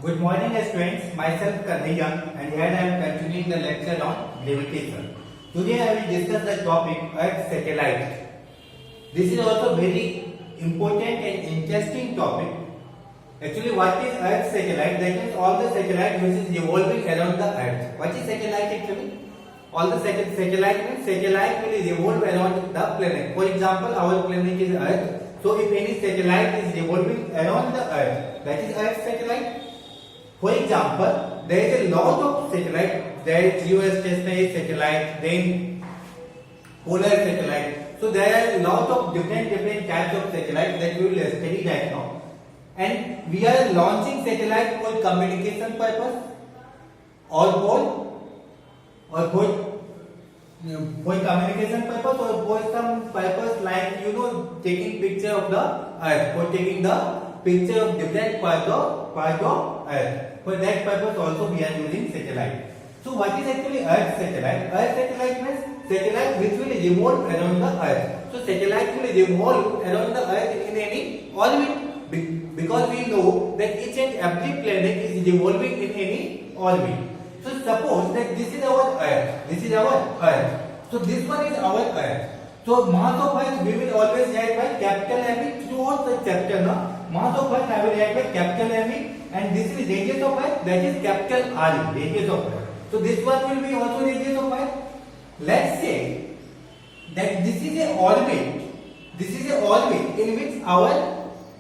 Good morning, students. Myself Kanhaiya, and here I am continuing the lecture on gravitation. Today I will discuss the topic Earth satellite. This is also very important and interesting topic. Actually, what is Earth satellite? That means all the satellite which is revolving around the Earth. What is satellite actually? All the satellite means satellite will revolve around the planet. For example, our planet is Earth. So if any satellite is revolving around the Earth, that is Earth satellite. For example, there is a lot of satellite. There is geostationary satellite, then polar satellite. So there are a lot of different types of satellite that we will study right now. And we are launching satellite for communication purpose or for communication purpose or for some purpose like taking picture of the Earth, for taking the picture of different part of Earth. For that purpose also we are using satellite. So what is actually Earth satellite? Earth satellite means satellite which will revolve around the Earth. So satellite will revolve around the Earth in any orbit because we know that each and every planet is revolving in any orbit. So suppose that this is our Earth. This is our Earth. So this one is our Earth. So mass of Earth we will always write by capital M throughout the chapter. Mass of Earth I will write by capital M, and this is radius of Earth, that is capital R, radius of Earth. So this one will be also radius of Earth. Let's say that this is a orbit. This is a orbit in which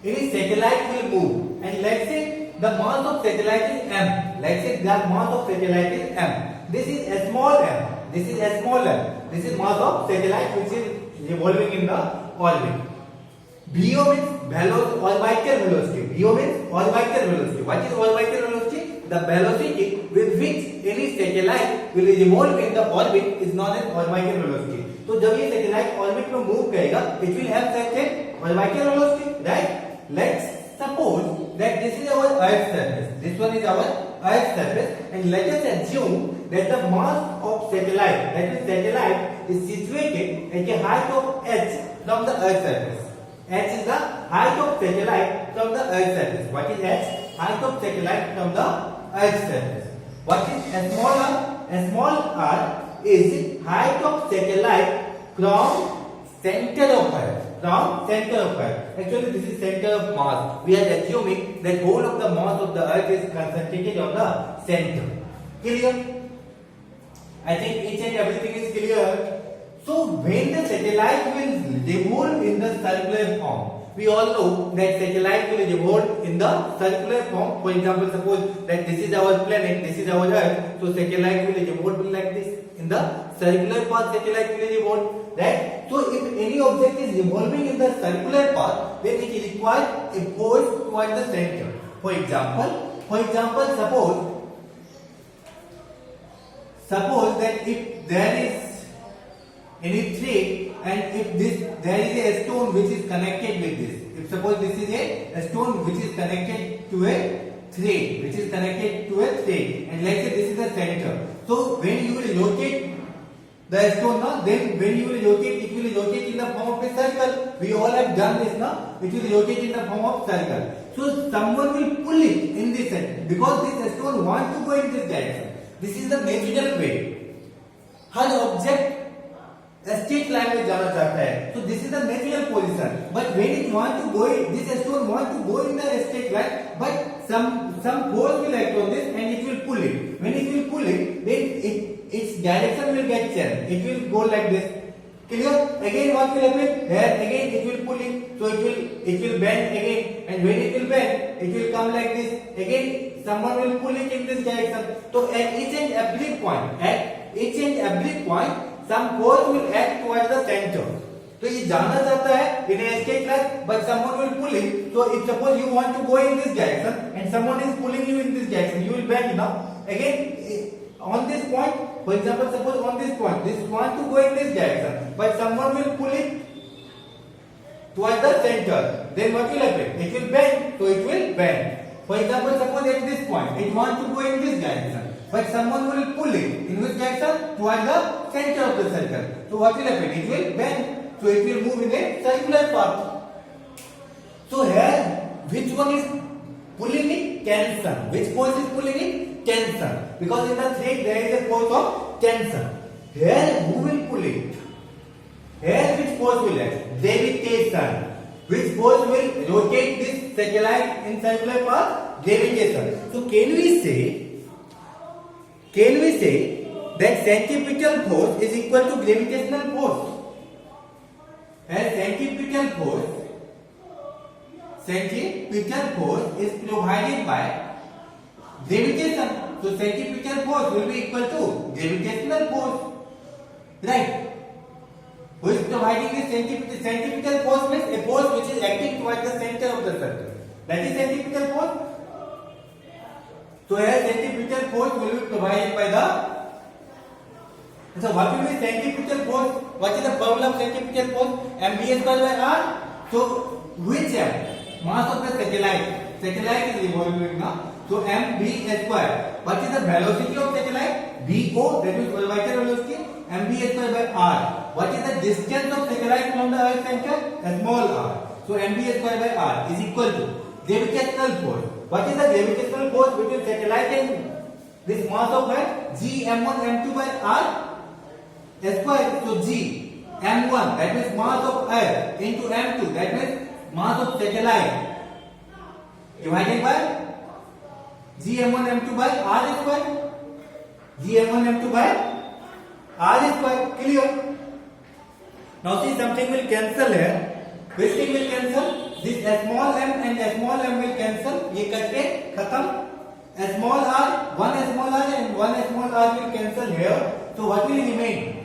any satellite will move, and let's say the mass of satellite is m. Let's say the mass of satellite is m. This is a small m. This is a small m. This is mass of satellite which is revolving in the orbit. VO means orbital velocity. VO means orbital velocity. What is orbital velocity? The velocity with which any satellite will revolve in the orbit is known as orbital velocity. So जब ये satellite orbit में move करेगा, it will have such a orbital velocity, right? Let's suppose that this is our Earth surface. This one is our Earth surface, and let us assume that the mass of satellite, that is satellite, is situated at a height of h from the Earth surface. H is the height of satellite from the Earth surface. What is h? Height of satellite from the Earth surface. What is small r? Small r is height of satellite from center of Earth. From center of Earth. Actually, this is center of mass. We are assuming that whole of the mass of the Earth is concentrated on the center. Clear? I think each and everything is clear. So when the satellite will revolve in the circular form, we all know that satellite will revolve in the circular form. For example, suppose that this is our planet, this is our Earth, so satellite will revolve like this. In the circular path, satellite will revolve, right? So if any object is revolving in the circular path, then it requires a force towards the center. For example, suppose that if there is any thread, and if there is a stone which is connected with this. If suppose this is a stone which is connected to a thread, and let's say this is the center. So when you will rotate the stone, then when you will rotate, it will rotate in the form of a circle. We all have done this now. It will rotate in the form of circle. So someone will pull it in this end because this stone wants to go in this direction. This is the natural way. Her object straight line में जाना चाहता है. So this is the natural position. But when it want to go, this stone want to go in the straight line, but some force will act on this and it will pull it. When it will pull it, then its direction will get changed. It will go like this. Clear? Again, what will happen? Here again it will pull it, so it will bend again, and when it will bend, it will come like this. Again, someone will pull it in this direction. So at each and every point, some force will act towards the center. So ये जाना चाहता है in a straight line, but someone will pull it. So if suppose you want to go in this direction and someone is pulling you in this direction, you will bend now. Again, on this point, for example, suppose on this point, this want to go in this direction, but someone will pull it towards the center. Then what will happen? It will bend, so it will bend. For example, suppose at this point, it wants to go in this direction, but someone will pull it in which direction? Towards the center of the circle. So what will happen? It will bend, so it will move in a circular path. So here, which one is pulling it? tension. Which force is pulling it? Tension. Because in the thread there is a force of tension. Here who will pull it? Here which force will act? Gravitation. Which force will rotate this satellite in circular path? Gravitation. So can we say that centripetal force is equal to gravitational force? As centripetal force is provided by gravitation. So centripetal force will be equal to gravitational force. Right? Who is providing this centripetal force? Means a force which is acting towards the center of the circle. That is centripetal force. So here centripetal force will be provided by the. So what will be centripetal force? What is the formula of centripetal force? mv square by r. So which m? Mass of the satellite. Satellite is revolving now. So mv square. What is the velocity of satellite? Bo, that is orbital velocity. mv square by r. What is the distance of satellite from the Earth center? Small r. So mv square by r is equal to gravitational force. What is the gravitational force between satellite and this mass of Earth? G m1 m2 by r square. So G m1, that means mass of Earth, into m2, that means mass of satellite, divided by G m1 m2 by r square. G m1 m2 by r square. Clear? Now see, something will cancel here. Which thing will cancel? This small m and small m will cancel. ये करके खत्म. Small r, one small r and one small r will cancel here. So what will remain?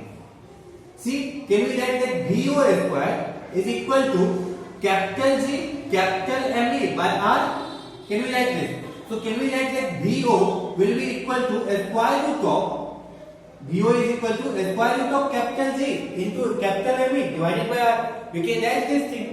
See, can we write that VO square is equal to capital G, capital ME by R? Can we write this? So can we write that VO will be equal to a square root of VO is equal to a square root of capital G into capital ME divided by R. We can write this thing.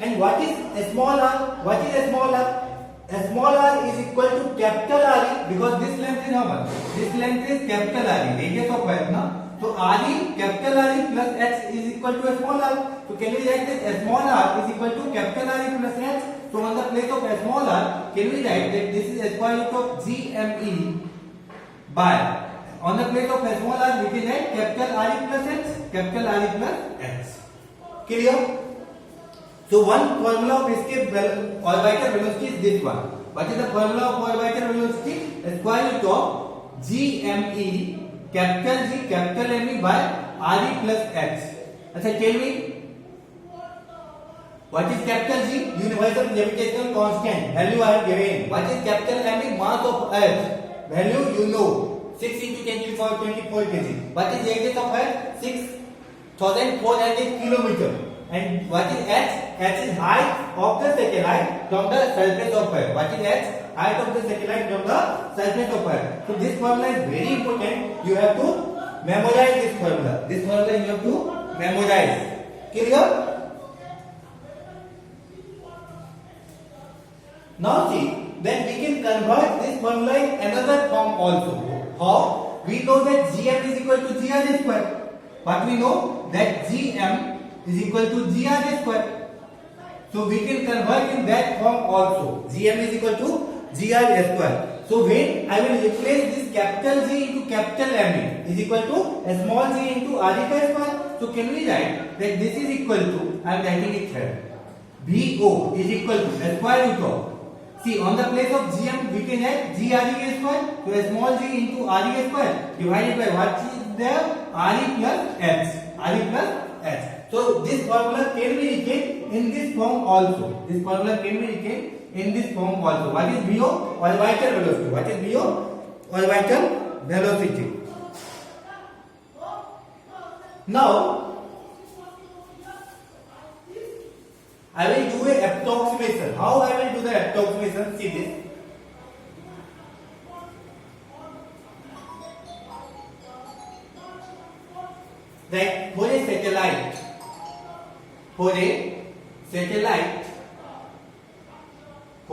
And what is a small r? What is a small r? A small r is equal to capital R because this length is how much? This length is capital R, radius of Earth, no? So RE, capital R plus H is equal to a small r. So can we write that a small r is equal to capital R plus H? So on the place of a small r, can we write that this is a square root of GME by, on the place of a small r, we can write capital R plus H, capital R plus H. Clear? So one formula of escape orbital velocity is this one. What is the formula of orbital velocity? A square root of GME, capital G, capital ME by RE plus H. अच्छा, tell me, what is capital G? Universal gravitational constant. Value I have given. What is capital ME? Mass of Earth. Value you know. 6 into 10 to the power 24 kg. What is radius of Earth? 6,400 kilometers. And what is H? H is height of the satellite from the surface of Earth. What is H? Height of the satellite from the surface of Earth. So this formula is very important. You have to memorize this formula. This formula you have to memorize. Clear? Now see, then we can convert this formula in another form also. How? We know that Gm is equal to Gr square. But we know that Gm is equal to Gr square. So we can convert in that form also. Gm is equal to Gr square. So when I will replace this capital G into capital ME is equal to a small g into R square. So can we write that this is equal to, I am writing it here, VO is equal to a square root of, see, on the place of Gm we can add GRE square. So a small g into RE square divided by what is there? RE plus H. RE plus H. So this formula can be written in this form also. This formula can be written in this form also. What is VO? Orbital velocity. What is VO? Orbital velocity. Now, I will do a approximation. How I will do the approximation? See this. That for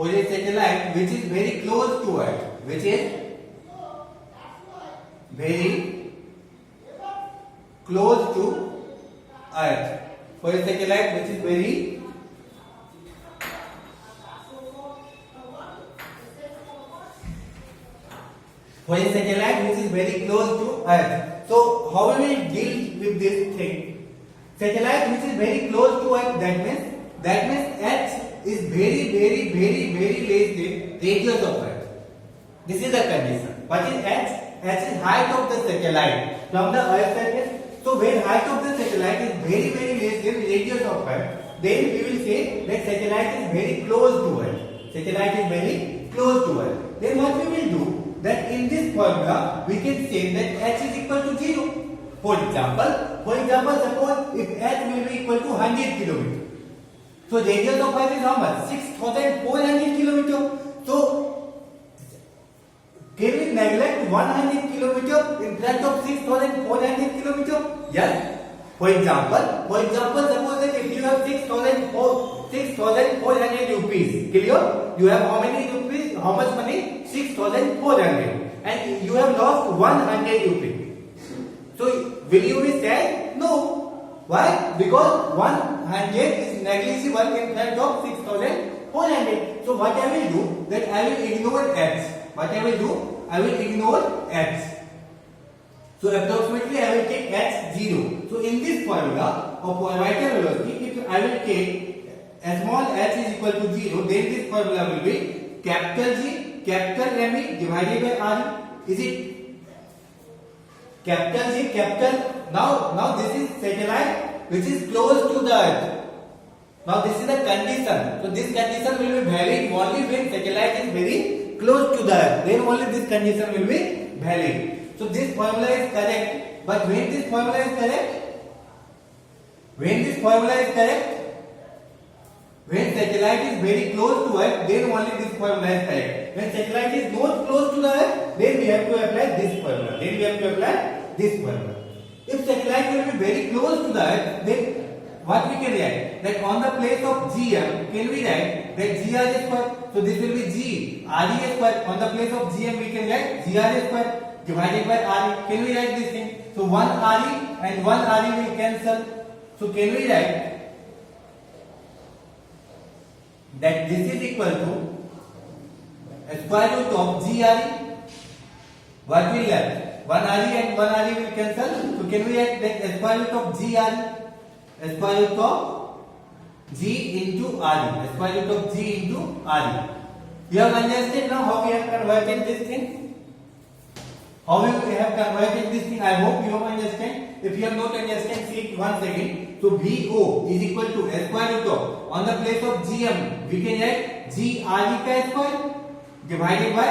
a satellite, which is very close to Earth, which is very close to Earth, for a satellite which is very for a satellite which is very close to Earth. So how will we deal with this thing? Satellite which is very close to Earth, that means H is very less than radius of Earth. This is the condition. What is H? H is height of the satellite from the Earth surface. So when height of the satellite is very less than radius of Earth, then we will say that satellite is very close to Earth. Satellite is very close to Earth. Then what we will do? That in this formula we can say that H is equal to 0. For example, suppose if H will be equal to 100 kilometer. So radius of Earth is how much? 6,400 kilometer. So can we neglect 100 kilometer in front of 6,400 kilometer? Yes. For example, suppose that if you have 6,400 rupees, clear? You have how many rupees? How much money? 6,400, and you have lost 100 rupees. So will you be sad? No. Why? Because 100 is negligible in front of 6,400. So what I will do? That I will ignore H. What I will do? I will ignore H. So approximately I will take H 0. So in this formula of orbital velocity, if I will take as small h is equal to 0, then this formula will be capital G, capital M divided by R. Is it capital G, capital? Now this is satellite which is close to the Earth. Now this is the condition. So this condition will be valid only when satellite is very close to the Earth. Then only this condition will be valid. So this formula is correct. But when this formula is correct? When satellite is very close to Earth, then only this formula is correct. When satellite is not close to the Earth, then we have to apply this formula. If satellite will be very close to the Earth, then what we can write? That on the place of GM, can we write that GR square? So this will be G RE square. On the place of GM, we can write GR square divided by RE. Can we write this thing? So 1 RE and 1 RE will cancel. So can we write that this is equal to square root of GRE? What will left? 1 RE and 1 RE will cancel. So can we write that square root of GRE? Square root of G into RE. Square root of G into RE. You have understood now how we have converted this thing? I hope you have understand. If you have not understand, see it once again. So VO is equal to square root of, on the place of GM, we can write GRE ka square divided by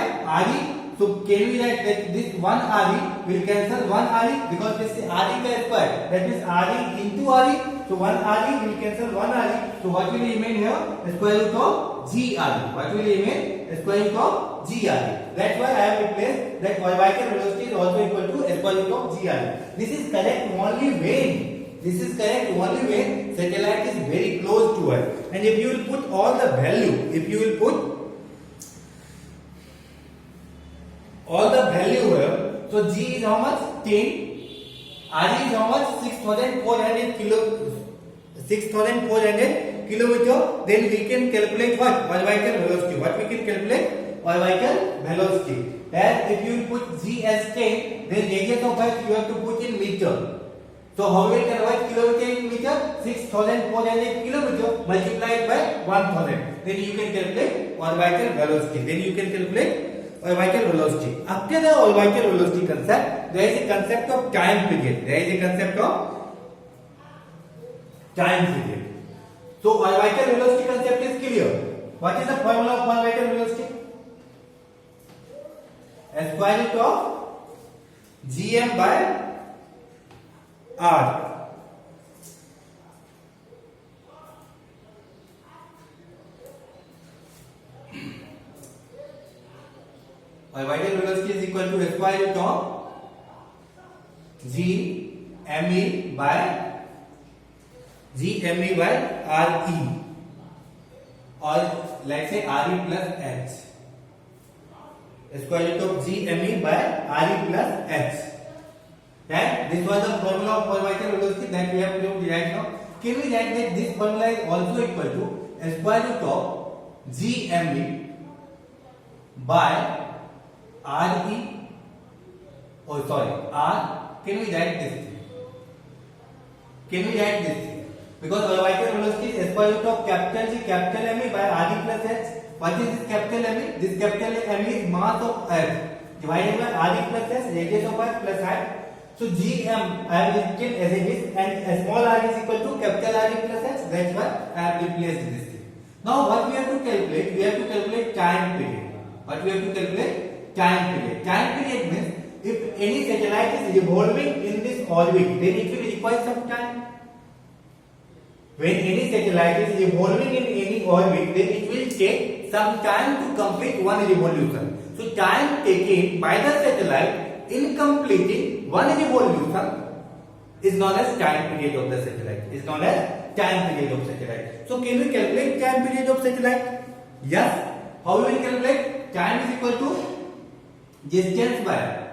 RE. So can we write that this 1 RE will cancel 1 RE because this is RE ka square. That is RE into RE. So 1 RE will cancel 1 RE. So what will remain here? Square root of GRE. What will remain? Square root of GRE. That's why I have replaced that orbital velocity is also equal to square root of GRE. This is correct only when satellite is very close to Earth. And if you will put all the value, here, so G is how much? 10. RE is how much? 6,400 kilometer. Then we can calculate what? Orbital velocity. What we can calculate? Orbital velocity. As if you put G as 10, then radius of Earth you have to put in meter. So how we convert kilometer in meter? 6,400 kilometer multiplied by 1,000. Then you can calculate orbital velocity. After the orbital velocity concept, there is a concept of time period. So orbital velocity concept is clear. What is the formula of orbital velocity? Square root of GM by R. Orbital velocity is equal to square root of GME by RE, or let's say RE plus H. Square root of GME by RE plus H. Right? This was the formula of orbital velocity that we have proved right now. Can we write that this formula is also equal to square root of GME by RE Oh, sorry. R. Can we write this thing? Can we write this thing? Because orbital velocity is square root of capital G capital M by R d plus H. What is this capital M? This capital M is mass of Earth divided by R d plus H, radius of Earth plus height. So Gm I have written as it is, and small r is equal to capital R d plus H. That's why I have replaced this thing. Now what we have to calculate? We have to calculate time period. What we have to calculate? Time period. Time period means if any satellite is revolving in this orbit, then it will require some time. When any satellite is revolving in any orbit, then it will take some time to complete one revolution. So time taken by the satellite in completing one revolution is known as time period of the satellite. Is known as time period of satellite. So can we calculate time period of satellite? Yes. How we will calculate? Time is equal to distance by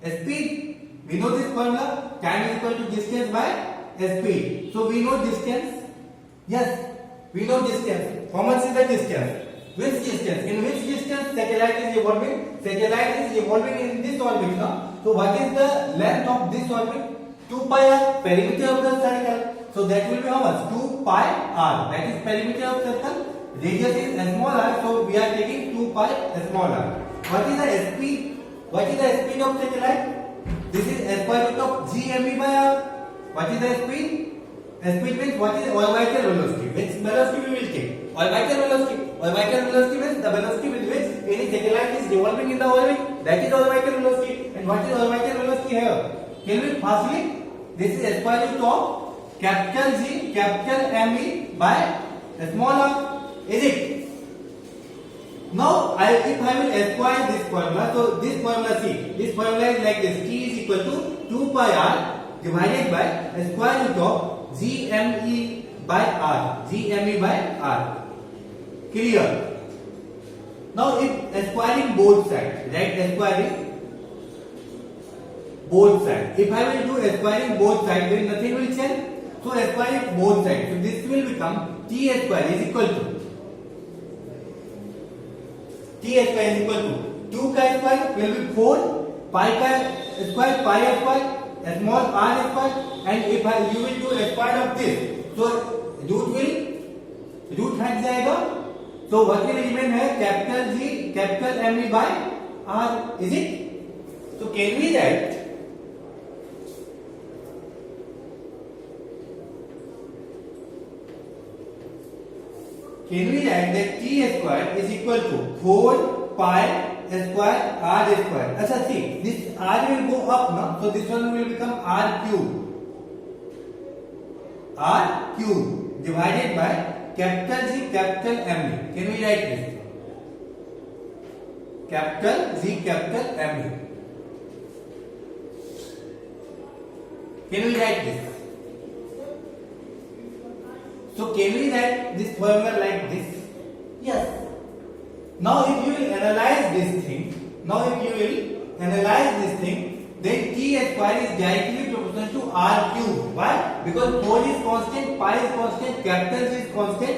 speed. We know this formula. Time is equal to distance by speed. So we know distance. Yes, we know distance. How much is the distance? Which distance? In which distance satellite is evolving? Satellite is evolving in this orbit. No? So what is the length of this orbit? 2 pi r, perimeter of the circle. So that will be how much? 2 pi r. That is perimeter of circle. Radius is small r. So we are taking 2 pi small r. What is the speed? What is the speed of satellite? This is square root of Gm by r. What is the speed? Speed means what is orbital velocity? Which velocity we will take? Orbital velocity. Orbital velocity means the velocity with which any satellite is revolving in the orbit. That is orbital velocity. And what is orbital velocity here? Can we firstly, this is square root of capital G, capital M by small r. Is it? Now, if I will acquire this formula, so this formula, see, this formula is like this: T is equal to 2 pi r divided by square root of Gme by r. Gme by r. Clear? Now, if acquiring both sides, right? Acquiring both sides. If I will do acquiring both sides, then nothing will change. So, acquiring both sides. So, this will become T square is equal to T square is equal to 2 chi square will be 4 pi square pi square small r square, and if you will do square of this, so root हट जाएगा. So what will remain है? Capital G capital M by r. Is it? So can we write that T square is equal to 4 pi square r square. अच्छा, see, this r will go up now, so this one will become r cube divided by capital G capital M. Can we write this? Capital G capital M. Can we write this? So can we write this formula like this? Yes. Now if you will analyze this thing, then T square is directly proportional to R cube. Why? Because 4 is constant, pi is constant, capital G is constant,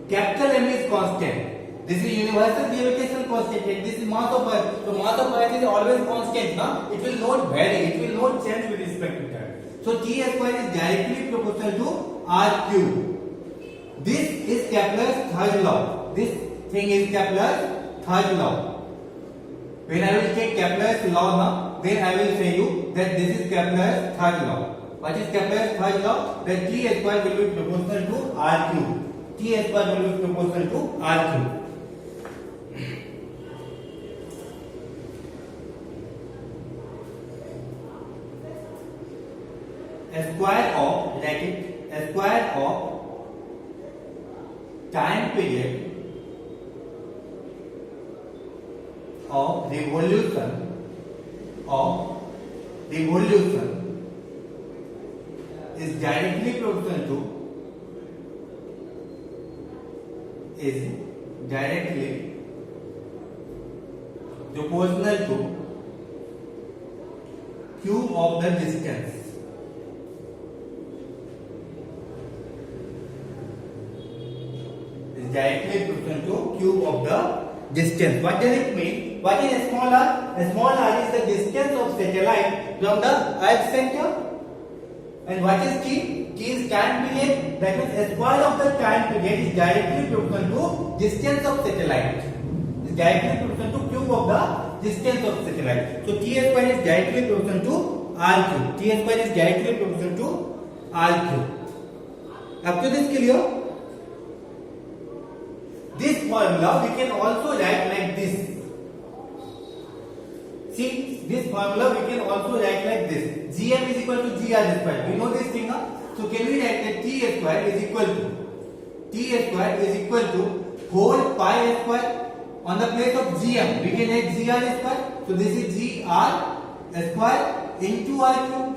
capital M is constant. This is universal gravitational constant, and this is mass of Earth. So mass of Earth is always constant. Now it will not vary, it will not change with respect to time. So T square is directly proportional to R cube. This is Kepler's third law. This thing is Kepler's third law. When I will take Kepler's law now, then I will say you that this is Kepler's third law. What is Kepler's third law? That T square will be proportional to R cube. T square will be proportional to R cube. A square of time period of revolution is directly proportional to cube of the distance. Is directly proportional to cube of the distance. What does it mean? what is small r? Small r is the distance of satellite from the earth center. And what is t? T is time period. That means square of the time period is directly proportional to distance of satellite. Is directly proportional to cube of the distance of satellite. So t square is directly proportional to r cube. T square is directly proportional to r cube. Up to this clear? This formula we can also write like this. See, this formula we can also write like this. Gm is equal to gr square. We know this thing, huh? So can we write that t square is equal to whole pi square. On the place of gm, we can write gr square. So this is gr square into r cube.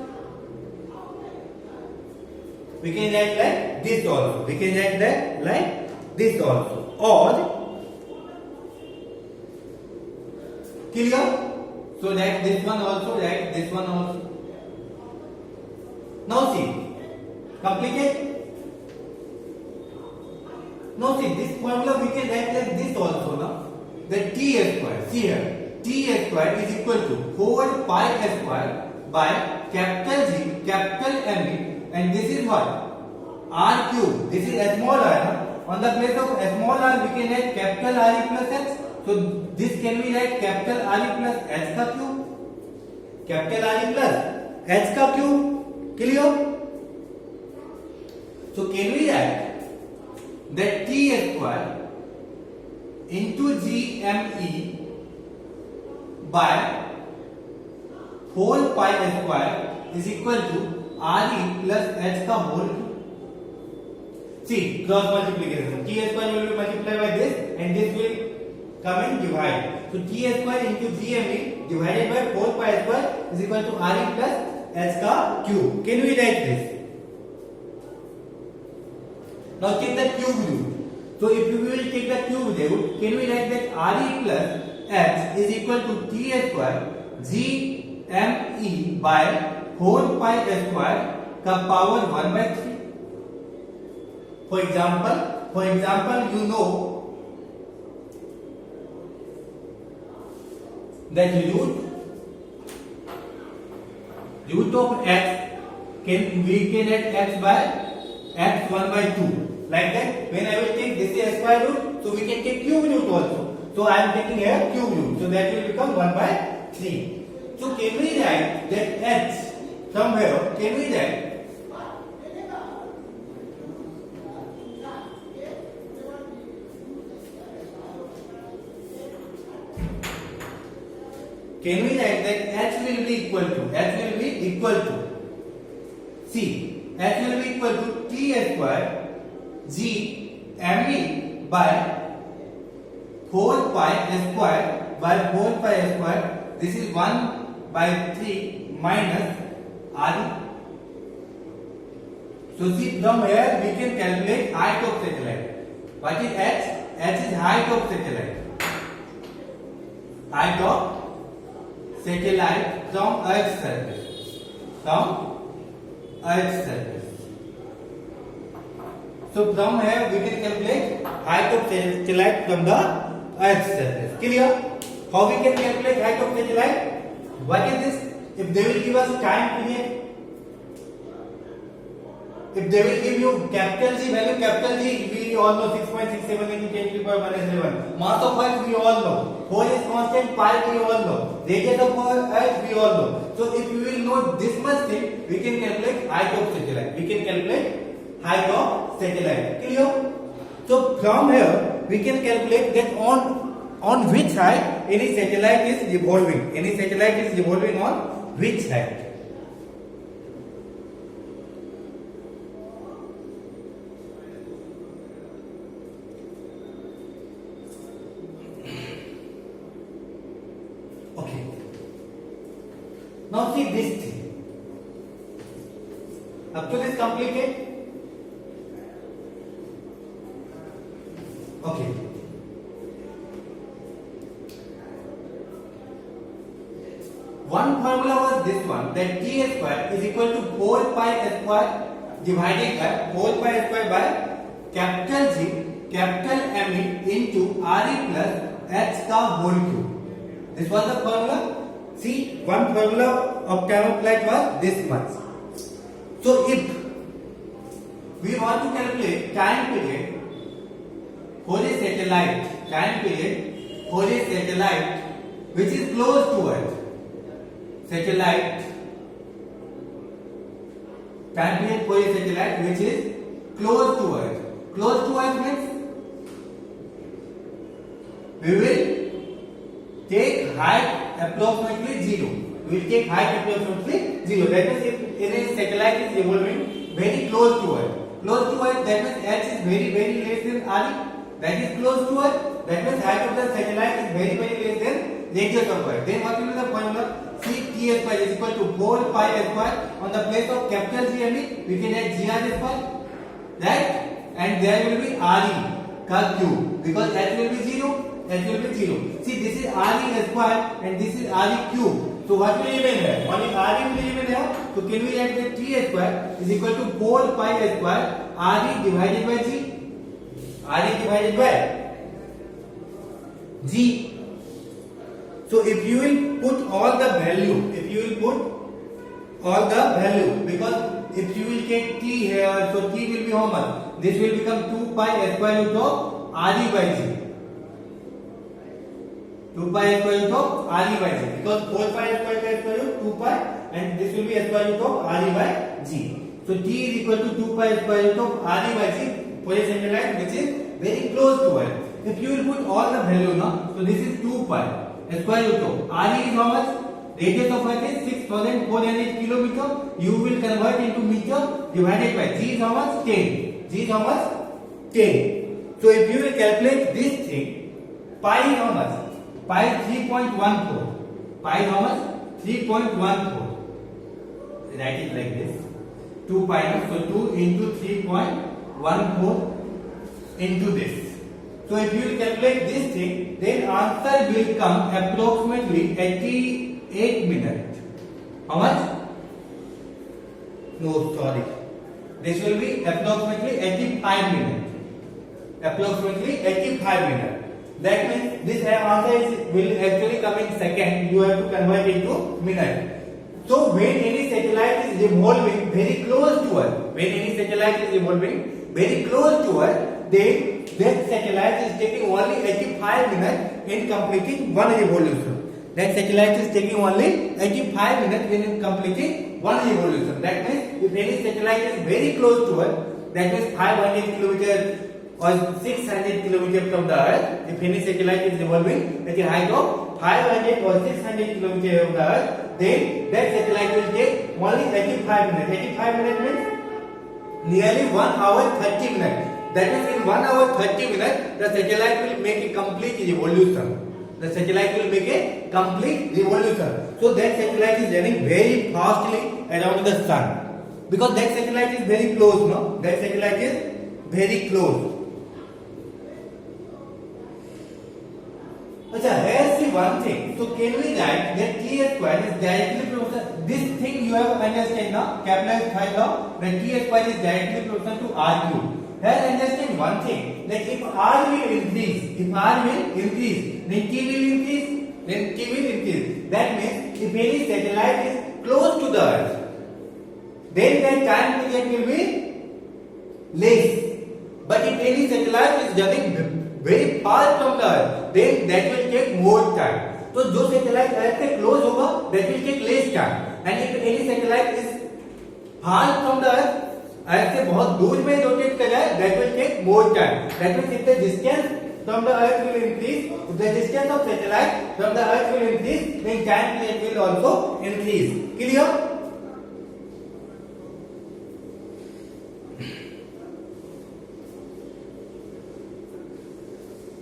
We can write like this also. We can write that like this also. Or clear? So write this one also, write this one also. Now see, complicated? Now see, this formula we can write like this also now. The t square, see here, t square is equal to whole pi square by capital G, capital M, and this is what? R cube. This is small r. No? On the place of small r, we can write capital R plus h. So this can be write capital R plus h ka cube. Capital R plus h ka cube. Clear? So can we write that t square into gme by whole pi square is equal to re plus h ka whole cube. See, cross multiplication. T square will be multiplied by this and this will come and divide. So t square into gme divided by whole pi square is equal to re plus h ka cube. Can we write this? Now take the cube root. So if we will take the cube root, can we write that re plus h is equal to t square gme by whole pi square ka power 1 by 3. For example, you know that root of x we can write x by x 1 by 2. Like that, when I will take this is square root, so we can take cube root also. So I am taking here cube root, so that will become 1 by 3. So can we write that h from here? Can we write that h will be equal to see, h will be equal to t square g me by whole pi square. This is 1 by 3 minus r. So see, from here we can calculate height of satellite. What is h? H is height of satellite. Height of satellite from Earth's surface. So from here we can calculate height of satellite from the Earth's surface. Clear? How we can calculate height of satellite? What is this? If they will give us time period, if they will give you capital G value, capital G we all know 6.67 into 10 to the power minus 11. Mass of Earth we all know. Whole is constant, pi we all know. Radius of Earth we all know. So if we will know this much thing, we can calculate height of satellite. Clear? So from here we can calculate that on which height any satellite is revolving. On which height? Okay. Now see this thing. Up to this complicated? Okay. One formula was this one, that t square is equal to whole pi square divided by whole pi square by capital G, capital M into RE plus H का whole cube. This was the formula. See, one formula of time of flight was this much. So if we want to calculate time period for a satellite, which is close to Earth, time period for a satellite which is close to Earth. Close to Earth means we will take height approximately 0. We will take height approximately 0. That means if any satellite is evolving very close to Earth, that means H is very less than RE. That is close to Earth. That means height of the satellite is very less than radius of Earth. Then what will be the formula? See, T square is equal to 4 pi square. On the place of capital G and E, we can add GR square, right? And there will be RE का cube, because H will be 0. See, this is RE square and this is RE cube. So what will remain here? Only RE will remain here. So can we add that T square is equal to 4 pi square RE divided by G. RE divided by G. So if you will put all the value, because if you will take T here, so T will be how much? This will become 2 pi square root of RE by G. 2 pi square root of RE by G, because 4 pi square root 2 pi and this will be square root of RE by G. So T is equal to 2 pi square root of RE by G for a satellite which is very close to Earth. If you will put all the value now, so this is 2 pi square root of RE is how much? Radius of Earth is 6,400 kilometer. You will convert into meter divided by G is how much? 10. So if you will calculate this thing, pi is how much? Pi is 3.14. Pi is how much? 3.14. Write it like this. 2 pi, so 2 into 3.14 into this. So if you will calculate this thing, then answer will come approximately 88 minutes. How much? No, sorry. This will be approximately 85 minutes. That means this answer will actually come in second. You have to convert it to minute. So when any satellite is revolving very close to Earth, then that satellite is taking only 85 minutes in completing one revolution. That means if any satellite is very close to Earth, that means 500 kilometers or 600 kilometers from the Earth, if any satellite is revolving at the height of 500 or 600 kilometers from the Earth, then that satellite will take only 85 minutes. 85 minutes means nearly 1 hour 30 minutes. That means in 1 hour 30 minutes, the satellite will make a complete revolution. So that satellite is running very fastly around the sun, because that satellite is very close. Here see one thing. So can we write that T square is directly proportional? This thing you have understand now. Kepler's third law, that T square is directly proportional to R cube. Here understand one thing, that if R will increase, then T will increase. That means if any satellite is close to the Earth, then that time period will be less. But if any satellite is running very far from the Earth, then that will take more time. So जो satellite Earth से close होगा, that will take less time. And if any satellite is far from the Earth, Earth से बहुत दूर में rotate कर रहा है, that will take more time. That means if the distance from the Earth will increase, if the distance of satellite from the Earth will increase, then time period will also increase. Clear?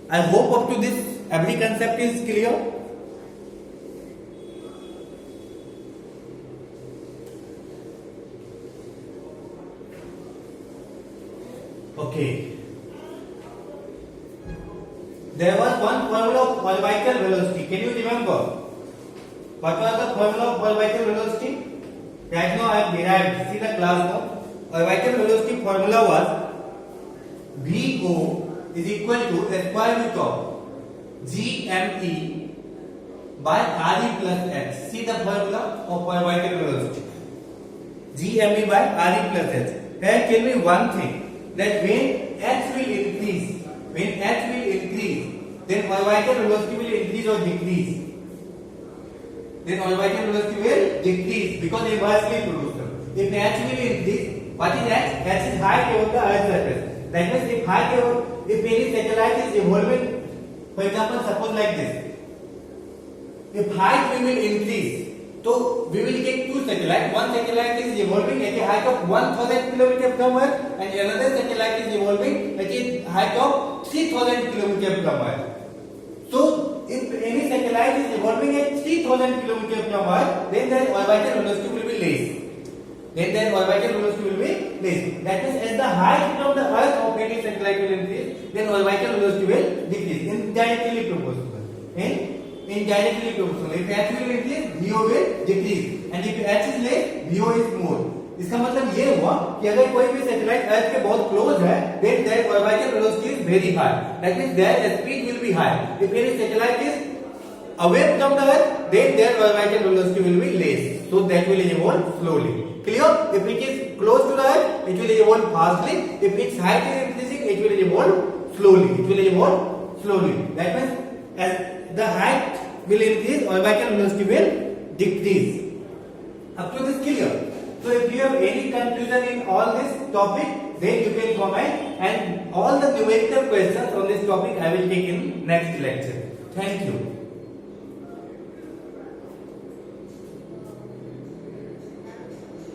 I hope up to this every concept is clear. Okay. There was one formula of orbital velocity. Can you remember? What was the formula of orbital velocity? Right now I have derived. See the class now. Orbital velocity formula was VO is equal to the square root of GME by RE plus H. See the formula of orbital velocity. GMV by RE plus H. And tell me one thing, that when H will increase, then orbital velocity will increase or decrease? Then orbital velocity will decrease because inversely proportional. If H will increase, what is H? H is height over the Earth's surface. That means if any satellite is evolving, for example, suppose like this. If height will increase, so we will get two satellites. One satellite is evolving at a height of 1000 km from Earth, and another satellite is evolving at a height of 3000 km from Earth. So, if any satellite is evolving at 3000 km from Earth, then their orbital velocity will be less. That means as the height from the Earth of any satellite will increase, then orbital velocity will decrease. Indirectly proportional. Indirectly proportional. If H will increase, VO will decrease, and if H is less, VO is more. इसका मतलब ये हुआ कि अगर कोई भी satellite अर्थ के बहुत क्लोज है, then their orbital velocity is very high. That means their speed will be high. If any satellite is away from the Earth, then their orbital velocity will be less. So that will evolve slowly. Clear? If it is close to the Earth, it will evolve fastly. If its height is increasing, it will evolve slowly. That means as the height will increase, orbital velocity will decrease. Up to this clear? So if you have any confusion in all this topic, then you can comment, and all the numerical questions on this topic I will take in next lecture. Thank you.